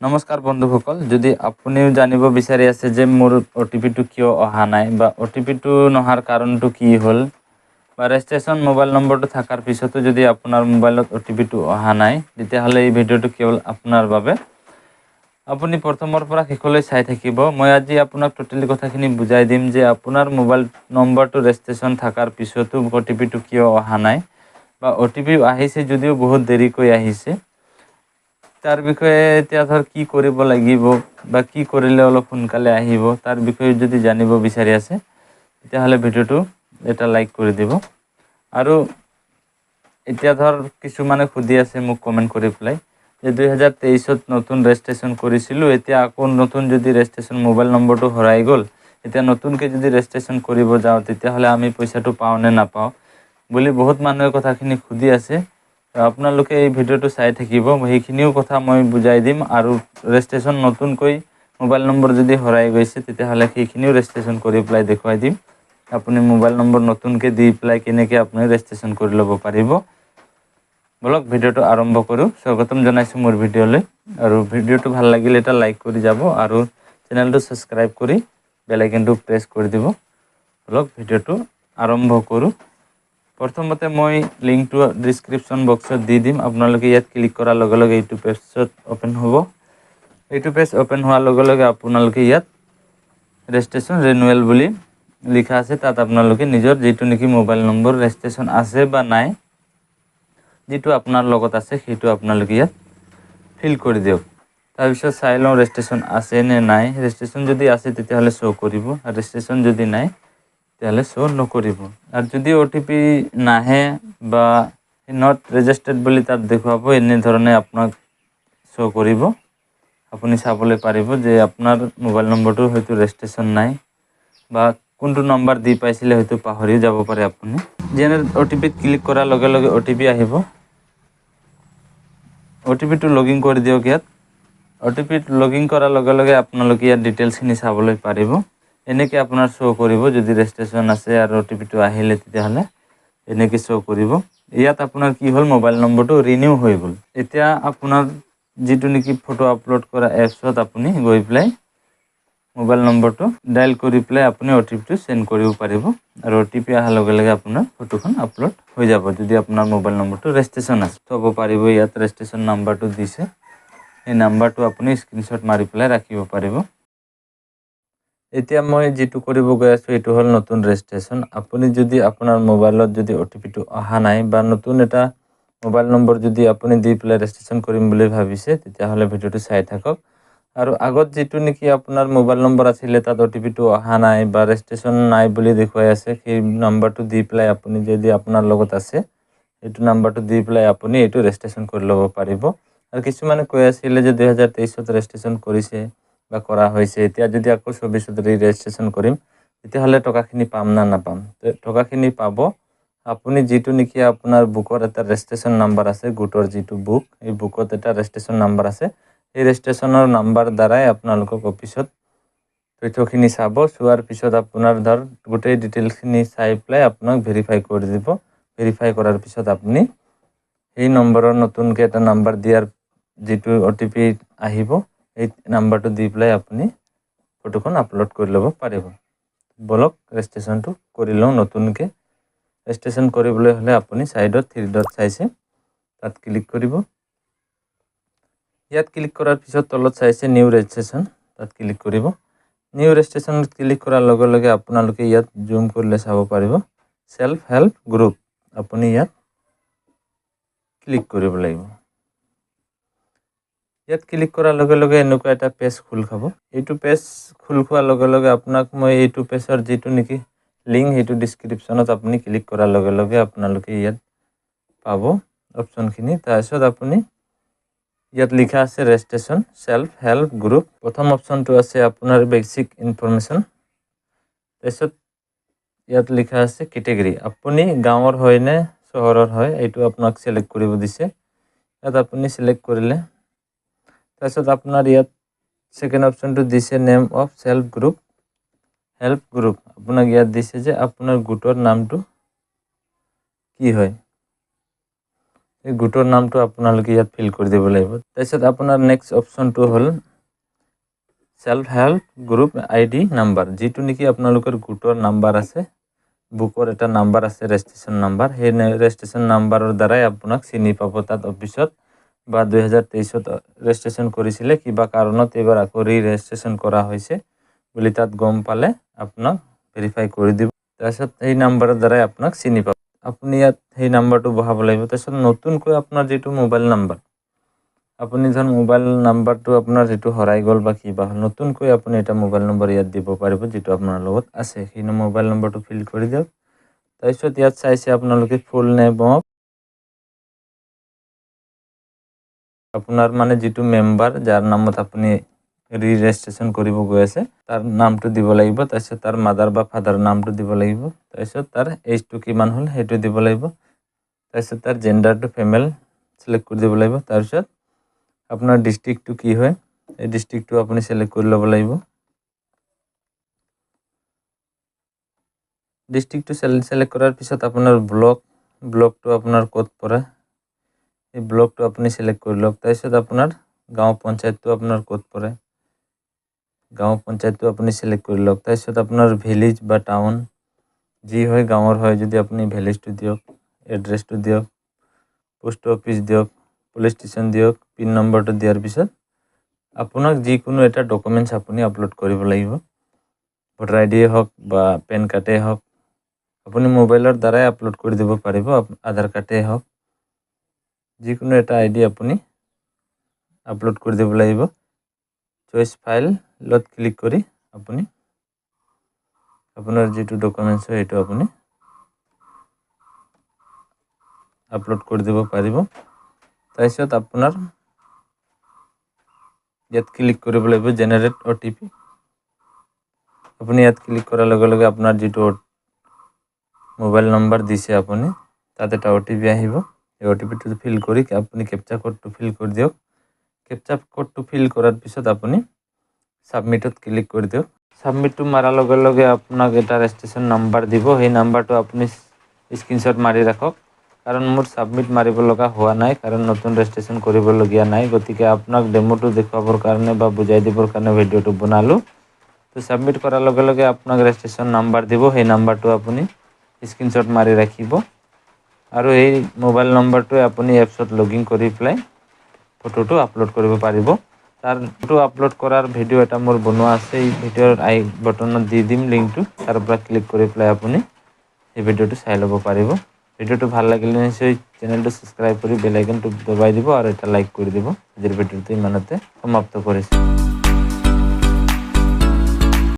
নমস্কাৰ বন্ধুসকল, যদি আপুনিও জানিব বিচাৰি আছে যে মোৰ অটিপিটো কিয় অহা নাই বা অটিপিটো নহাৰ কাৰণটো কি হ'ল বা ৰেজিষ্ট্ৰেশ্যন মোবাইল নম্বৰটো থকাৰ পিছতো যদি আপোনাৰ মোবাইলত অটিপিটো অহা নাই, তেতিয়াহ'লে এই ভিডিঅ'টো কেৱল আপোনাৰ বাবে। আপুনি প্ৰথমৰ পৰা শেষলৈ চাই থাকিব। মই আজি আপোনাক টোটেলি কথাখিনি বুজাই দিম যে আপোনাৰ মোবাইল নম্বৰটো ৰেজিষ্ট্ৰেশ্যন থকাৰ পিছতো অটিপিটো কিয় অহা নাই বা অটিপি আহিছে যদিও বহুত দেৰিকৈ আহিছে। তাৰ বিষয়ে এতিয়া ধৰ কি কৰিব লাগিব বা কি কৰিলে অলপ সোনকালে আহিব, তাৰ বিষয়ে যদি জানিব বিচাৰি আছে তেতিয়াহ'লে ভিডিঅ'টো এটা লাইক কৰি দিব। আৰু এতিয়া ধৰ কিছুমানে সুধি আছে মোক কমেণ্ট কৰি পেলাই যে 2023ত নতুন ৰেজিষ্ট্ৰেশ্যন কৰিছিলোঁ, এতিয়া আকৌ নতুন যদি ৰেজিষ্ট্ৰেশ্যন মোবাইল নম্বৰটো হেৰাই গ'ল, এতিয়া নতুনকৈ যদি ৰেজিষ্ট্ৰেশ্যন কৰিব যাওঁ তেতিয়াহ'লে আমি পইচাটো পাওঁ নে নাপাওঁ বুলি বহুত মানুহে কথাখিনি সুধি আছে। আপোনালোকে এই ভিডিঅ'টো চাই থাকিব, সেইখিনিও কথা মই বুজাই দিম। আৰু ৰেজিষ্ট্ৰেশ্যন নতুনকৈ মোবাইল নম্বৰ যদি হেৰাই গৈছে তেতিয়াহ'লে সেইখিনিও ৰেজিষ্ট্ৰেশ্যন কৰি পেলাই দেখুৱাই দিম। আপুনি মোবাইল নম্বৰ নতুনকৈ দি পেলাই কেনেকৈ আপুনি ৰেজিষ্ট্ৰেশ্যন কৰি ল'ব পাৰিব। বলক ভিডিঅ'টো আৰম্ভ কৰোঁ। স্বাগতম জনাইছোঁ মোৰ ভিডিঅ'লৈ। আৰু ভিডিঅ'টো ভাল লাগিলে এটা লাইক কৰি যাব আৰু চেনেলটো ছাবস্ক্ৰাইব কৰি বেল আইকনটো প্ৰেছ কৰি দিব। বলক ভিডিঅ'টো আৰম্ভ কৰোঁ। প্ৰথমতে মই লিংকটো ডিছক্ৰিপশ্যন বক্সত দি দিম। আপোনালোকে ইয়াত ক্লিক কৰাৰ লগে লগে এইটো পেজত অ'পেন হ'ব। এইটো পেজ অ'পেন হোৱাৰ লগে লগে আপোনালোকে ইয়াত ৰেজিষ্ট্ৰেশ্যন ৰিনুৱেল বুলি লিখা আছে, তাত আপোনালোকে নিজৰ যিটো নেকি মোবাইল নম্বৰ ৰেজিষ্ট্ৰেশ্যন আছে বা নাই, যিটো আপোনাৰ লগত আছে সেইটো আপোনালোকে ইয়াত ফিল কৰি দিয়ক। তাৰপিছত চাই লওঁ ৰেজিষ্ট্ৰেশ্যন আছে নে নাই। ৰেজিষ্ট্ৰেশ্যন যদি আছে তেতিয়াহ'লে শ্ব' কৰিব, আৰু ৰেজিষ্ট্ৰেশ্যন যদি নাই তেতিয়াহ'লে শ্ব' নকৰিব। আৰু যদি অ'টিপি নাহে বা নট ৰেজিষ্টাৰ্ড বুলি তাত দেখুৱাব, এনেধৰণে আপোনাক শ্ব' কৰিব। আপুনি চাবলৈ পাৰিব যে আপোনাৰ মোবাইল নম্বৰটো হয়তো ৰেজিষ্ট্ৰেশ্যন নাই বা কোনটো নম্বৰ দি পাইছিলে হয়তো পাহৰিও যাব পাৰে আপুনি। যেনে অ'টিপিত ক্লিক কৰাৰ লগে লগে অ'টিপি আহিব। অ'টিপিটো লগিন কৰি দিয়ক ইয়াত। অ'টিপিত লগিন কৰাৰ লগে লগে আপোনালোকে ইয়াত ডিটেইলছখিনি চাবলৈ পাৰিব। এনেকৈ আপোনাৰ শ্ব' কৰিব যদি ৰেজিষ্ট্ৰেশ্যন আছে আৰু অ'টিপিটো আহিলে তেতিয়াহ'লে এনেকৈ শ্ব' কৰিব। ইয়াত আপোনাৰ কি হ'ল, মোবাইল নম্বৰটো ৰিনিউ হৈ গ'ল। এতিয়া আপোনাৰ যিটো নেকি ফটো আপলোড কৰা এপছত আপুনি গৈ পেলাই মোবাইল নম্বৰটো ডাইল কৰি পেলাই আপুনি অ'টিপিটো চেণ্ড কৰিব পাৰিব। আৰু অ'টিপি অহাৰ লগে লগে আপোনাৰ ফটোখন আপলোড হৈ যাব যদি আপোনাৰ মোবাইল নম্বৰটো ৰেজিষ্ট্ৰেশ্যন আছে। থ'ব পাৰিব, ইয়াত ৰেজিষ্ট্ৰেশ্যন নাম্বাৰটো দিছে, এই নাম্বাৰটো আপুনি স্ক্ৰীনশ্বট মাৰি পেলাই ৰাখিব পাৰিব। এতিয়া মই যিটো কৰিব গৈ আছোঁ এইটো হ'ল নতুন ৰেজিষ্ট্ৰেশ্যন। আপুনি যদি আপোনাৰ মোবাইলত যদি অ'টিপিটো অহা নাই বা নতুন এটা মোবাইল নম্বৰ যদি আপুনি দি পেলাই ৰেজিষ্ট্ৰেশ্যন কৰিম বুলি ভাবিছে তেতিয়াহ'লে ভিডিঅ'টো চাই থাকক। আৰু আগত যিটো নেকি আপোনাৰ মোবাইল নম্বৰ আছিলে তাত অ'টিপিটো অহা নাই বা ৰেজিষ্ট্ৰেশ্যন নাই বুলি দেখুৱাই আছে, সেই নাম্বাৰটো দি পেলাই আপুনি যদি আপোনাৰ লগত আছে এইটো নাম্বাৰটো দি পেলাই আপুনি এইটো ৰেজিষ্ট্ৰেশ্যন কৰি ল'ব পাৰিব। আৰু কিছুমানে কৈ আছিলে যে 2023ত ৰেজিষ্ট্ৰেশ্যন কৰিছে বা কৰা হৈছে, এতিয়া যদি আকৌ 24ত ৰেজিষ্ট্ৰেশ্যন কৰিম তেতিয়াহ'লে টকাখিনি পাম না নাপাম। টকাখিনি পাব। আপুনি যিটো নেকি আপোনাৰ বুকত এটা ৰেজিষ্ট্ৰেশ্যন নাম্বাৰ আছে, গোটৰ যিটো বুক, এই বুকত এটা ৰেজিষ্ট্ৰেশ্যন নাম্বাৰ আছে, এই ৰেজিষ্ট্ৰেশ্যনৰ নাম্বাৰ দ্বাৰাই আপোনালোকক অফিচত তথ্যখিনি চাব। চোৱাৰ পিছত আপোনাৰ ধৰ গোটেই ডিটেইলছখিনি চাই পেলাই আপোনাক ভেৰিফাই কৰি দিব। ভেৰিফাই কৰাৰ পিছত আপুনি সেই নম্বৰৰ নতুনকৈ এটা নাম্বাৰ দিয়াৰ যিটো অ'টিপি আহিব, এই নাম্বাৰটো দি পেলাই আপুনি ফটোখন আপলোড কৰি ল'ব পাৰিব। বলক ৰেজিষ্ট্ৰেশ্যনটো কৰি লওঁ। নতুনকৈ ৰেজিষ্ট্ৰেশ্যন কৰিবলৈ হ'লে আপুনি ছাইডত 3 ডট চাইছে, তাত ক্লিক কৰিব। ইয়াত ক্লিক কৰাৰ পিছত তলত চাইছে নিউ ৰেজিষ্ট্ৰেশ্যন, তাত ক্লিক কৰিব। নিউ ৰেজিষ্ট্ৰেশ্যনত ক্লিক কৰাৰ লগে লগে আপোনালোকে ইয়াত জুম কৰিলে চাব পাৰিব ছেল্ফ হেল্প গ্ৰুপ, আপুনি ইয়াত ক্লিক কৰিব লাগিব। ইয়াত ক্লিক কৰাৰ লগে লগে এনেকুৱা এটা পেজ খোল খাব। এইটো পেজ খোল খোৱাৰ লগে লগে আপোনাক মই এইটো পেজৰ যিটো নেকি লিংক সেইটো ডিছক্ৰিপশ্যনত আপুনি ক্লিক কৰাৰ লগে লগে আপোনালোকে ইয়াত পাব অপশ্যনখিনি। তাৰপিছত আপুনি ইয়াত লিখা আছে ৰেজিষ্ট্ৰেশ্যন ছেল্ফ হেল্প গ্ৰুপ। প্ৰথম অপশ্যনটো আছে আপোনাৰ বেচিক ইনফৰমেশ্যন। তাৰপিছত ইয়াত লিখা আছে কেটেগৰী, আপুনি গাঁৱৰ হয় নে চহৰৰ হয় এইটো আপোনাক চিলেক্ট কৰিব দিছে। ইয়াত আপুনি চিলেক্ট কৰিলে তাৰপিছত আপোনাৰ ইয়াত ছেকেণ্ড অপশ্যনটো দিছে নেম অফ হেল্প গ্ৰুপ। আপোনাক ইয়াত দিছে যে আপোনাৰ গোটৰ নামটো কি হয়। এই গোটৰ নামটো আপোনালোকে ইয়াত ফিল কৰি দিব লাগিব। তাৰপিছত আপোনাৰ নেক্সট অপশ্যনটো হ'ল self help group ID number, যিটো নেকি আপোনালোকৰ গোটৰ নাম্বাৰ আছে, বুকৰ এটা নাম্বাৰ আছে ৰেজিষ্ট্ৰেশ্যন নাম্বাৰ। সেই ৰেজিষ্ট্ৰেশ্যন নাম্বাৰৰ দ্বাৰাই আপোনাক চিনি পাব তাত অফিচত, বা 2023ত ৰেজিষ্ট্ৰেশ্যন কৰিছিলে, কিবা কাৰণত এইবাৰ আকৌ ৰেজিষ্ট্ৰেশ্যন কৰা হৈছে বুলি তাত গম পালে আপোনাক ভেৰিফাই কৰি দিব। তাৰপিছত এই নাম্বাৰৰ দ্বাৰাই আপোনাক চিনি পাব। আপুনি ইয়াত সেই নাম্বাৰটো বহাব লাগিব। তাৰপিছত নতুনকৈ আপোনাৰ যিটো মোবাইল নাম্বাৰ, আপুনি ধৰক মোবাইল নাম্বাৰটো আপোনাৰ যিটো হেৰাই গ'ল বা কিবা হ'ল, নতুনকৈ আপুনি এটা মোবাইল নম্বৰ ইয়াত দিব পাৰিব যিটো আপোনাৰ লগত আছে, সেই মোবাইল নম্বৰটো ফিল কৰি দিয়ক। তাৰপিছত ইয়াত চাইছে আপোনালোকে ফুল নেম অফ আপোনাৰ মানে যিটো মেম্বাৰ যাৰ নামত আপুনি ৰেজিষ্ট্ৰেশ্যন কৰিব গৈ আছে তাৰ নামটো দিব লাগিব। তাৰপিছত তাৰ মাদাৰ বা ফাদাৰ নামটো দিব লাগিব। তাৰপিছত তাৰ এজটো কিমান হ'ল সেইটো দিব লাগিব। তাৰপিছত তাৰ জেণ্ডাৰটো ফিমেল চিলেক্ট কৰি দিব লাগিব। তাৰপিছত আপোনাৰ ডিষ্ট্ৰিক্টটো কি হয়, এই ডিষ্ট্ৰিক্টটো আপুনি চিলেক্ট কৰি ল'ব লাগিব। ডিষ্ট্ৰিক্টটো চিলেক্ট কৰাৰ পিছত আপোনাৰ ব্লকটো আপোনাৰ ক'ত পৰে, এই ব্লকটো আপুনি চিলেক্ট কৰি লওক। তাৰপিছত আপোনাৰ গাঁও পঞ্চায়তটো আপোনাৰ ক'ত পৰে, গাঁও পঞ্চায়তটো আপুনি চিলেক্ট কৰি লওক। তাৰপিছত আপোনাৰ ভিলেজ বা টাউন যি হয়, গাঁৱৰ হয় যদি আপুনি ভিলেজটো দিয়ক, এড্ৰেছটো দিয়ক, পোষ্ট অফিচ দিয়ক, পুলিচ ষ্টেচন দিয়ক। পিন নম্বৰটো দিয়াৰ পিছত আপোনাক যিকোনো এটা ডকুমেণ্টছ আপুনি আপলোড কৰিব লাগিব। ভোটাৰ আইডিয়ে হওক বা পেন কাৰ্ডেই হওক, আপুনি মোবাইলৰ দ্বাৰাই আপলোড কৰি দিব পাৰিব। আধাৰ কাৰ্ডেই হওক, যিকোনো এটা ID আপুনি আপলোড কৰি দিব লাগিব। চইচ ফাইলত ক্লিক কৰি আপুনি আপোনাৰ যিটো ডকুমেণ্টছ হয় সেইটো আপুনি আপলোড কৰি দিব পাৰিব। তাৰপিছত আপোনাৰ ইয়াত ক্লিক কৰিব লাগিব জেনেৰেট OTP। আপুনি ইয়াত ক্লিক কৰাৰ লগে লগে আপোনাৰ যিটো মোবাইল নম্বৰ দিছে আপুনি, তাত এটা OTP আহিব। এই OTPটো ফিল কৰি আপুনি কেপচা কোডটো ফিল কৰি দিয়ক। কেপচা কোডটো ফিল কৰাৰ পিছত আপুনি সাবমিটত ক্লিক কৰি দিয়ক। সাবমিটটো মাৰাৰ লগে লগে আপোনাক এটা ৰেজিষ্ট্ৰেশ্যন নাম্বাৰ দিব। সেই নাম্বাৰটো আপুনি স্ক্ৰীনশ্বট মাৰি ৰাখক, কাৰণ মোৰ সাবমিট মাৰিব লগা হোৱা নাই, কাৰণ নতুন ৰেজিষ্ট্ৰেশ্যন কৰিবলগীয়া নাই। গতিকে আপোনাক ডেমোটো দেখুৱাবৰ কাৰণে বা বুজাই দিবৰ কাৰণে ভিডিঅ'টো বনালোঁ। তো সাবমিট কৰাৰ লগে লগে আপোনাক ৰেজিষ্ট্ৰেশ্যন নাম্বাৰ দিব। সেই নাম্বাৰটো আপুনি স্ক্ৰীনশ্বট মাৰি ৰাখিব, আৰু এই মোবাইল নম্বৰটোৱে আপুনি এপছত লগইন কৰি পেলাই ফটোটো আপলোড কৰিব পাৰিব। তাৰ ফটো আপলোড কৰাৰ ভিডিঅ' এটা মোৰ বনোৱা আছে, এই ভিডিঅ'ৰ আই বটনত দি দিম লিংকটো, তাৰ পৰা ক্লিক কৰি পেলাই আপুনি এই ভিডিঅ'টো চাই ল'ব পাৰিব। ভিডিঅ'টো ভাল লাগিলে নিশ্চয় চেনেলটো ছাবস্ক্ৰাইব কৰি বেল আইকনটো দবাই দিব আৰু এটা লাইক কৰি দিব। আজিৰ ভিডিঅ'টো ইমানতে সমাপ্ত কৰিছোঁ।